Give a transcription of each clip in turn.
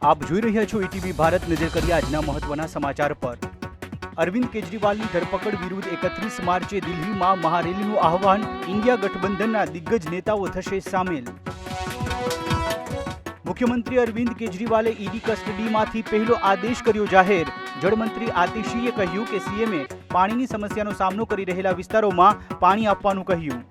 આપ જોઈ રહ્યા છો ETV ભારત. નજર કરીએ આજના મહત્વના સમાચાર પર. અરવિંદ કેજરીવાલની ધરપકડ વિરુદ્ધ 31 માર્ચે દિલ્હીમાં મહારેલીનું આહવાન. ઇન્ડિયા ગઠબંધનના દિગ્ગજ નેતાઓ થશે સામેલ. મુખ્યમંત્રી અરવિંદ કેજરીવાલે ઈડી કસ્ટડીમાંથી પહેલો આદેશ કર્યો જાહેર. જળમંત્રી આતિશીએ કહ્યું કે સીએમએ પાણીની સમસ્યાનો સામનો કરી રહેલા વિસ્તારોમાં પાણી આપવાનું કહ્યું.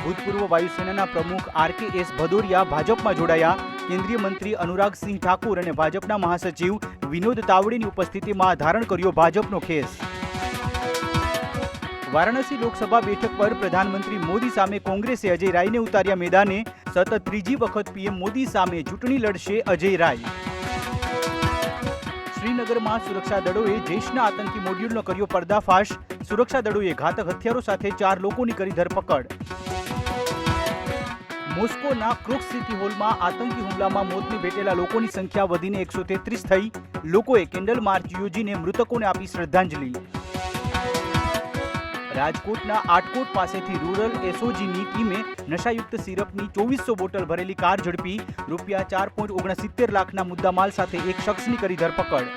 ભૂતપૂર્વ વાયુસેનાના પ્રમુખ RKS ભદૌરિયા ભાજપમાં જોડાયા. કેન્દ્રીય મંત્રી અનુરાગસિંહ ઠાકુર અને ભાજપના મહાસચિવ વિનોદ તાવડેની ઉપસ્થિતિમાં ધારણ કર્યો ભાજપનો ખેસ. વારાણસી લોકસભા બેઠક પર પ્રધાનમંત્રી મોદી સામે કોંગ્રેસે અજય રાયને ઉતાર્યા મેદાને. સતત ત્રીજી વખત PM મોદી સામે ચૂંટણી લડશે અજય રાય. શ્રીનગરમાં સુરક્ષા દળોએ જૈશના આતંકી મોડ્યુલનો કર્યો પર્દાફાશ. સુરક્ષા દળોએ ઘાતક હથિયારો સાથે 4 લોકોની કરી ધરપકડ. મોસ્કોના ક્રુક્સ સિટી હોલમાં આતંકી હુમલામાં મોતને ભેટેલા લોકોની સંખ્યા વધીને 133 થઈ. લોકોએ કેન્ડલ માર્ચ યોજીને મૃતકોને આપી શ્રદ્ધાંજલિ. રાજકોટના આટકોટ પાસેથી રૂરલ SOGની ટીમે નશાયુક્ત સિરપની 2400 બોટલ ભરેલી કાર ઝડપી. રૂપિયા 4.69 લાખના મુદ્દામાલ સાથે એક શખ્સની કરી ધરપકડ.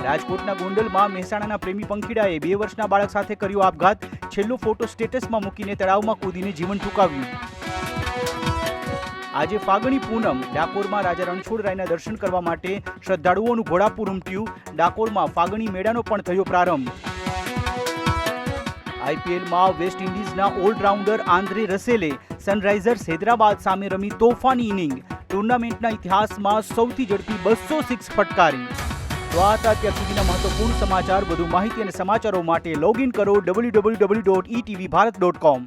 રાજકોટના ગોંડલમાં મહેસાણાના પ્રેમી પંખીડાએ 2 વર્ષના બાળક સાથે કર્યો આપઘાત. છેલ્લો ફોટો સ્ટેટસમાં મૂકીને તળાવમાં કૂદીને જીવન ટૂંકાવ્યું. આજે ફાગણી પૂનમ. ડાકોરમાં રાજા રણછોડરાયના દર્શન કરવા માટે શ્રદ્ધાળુઓનું ઘોડાપુર ઉમટ્યું. ડાકોરમાં ફાગણી મેળાનો પણ થયો પ્રારંભ. IPLમાં waste ઇન્ડિઝના allrounder Andrei રસેલે Sunrisers Hyderabad સામે રમી તોફાની ઇનિંગ. ટુર્નામેન્ટના ઇતિહાસમાં સૌથી ઝડપી 206 ફટકારી. તો આ હતા અત્યાર સુધીના મહત્વપૂર્ણ સમાચાર. વધુ માહિતી અને સમાચારો માટે લોગિન કરો www.etvbharat.com.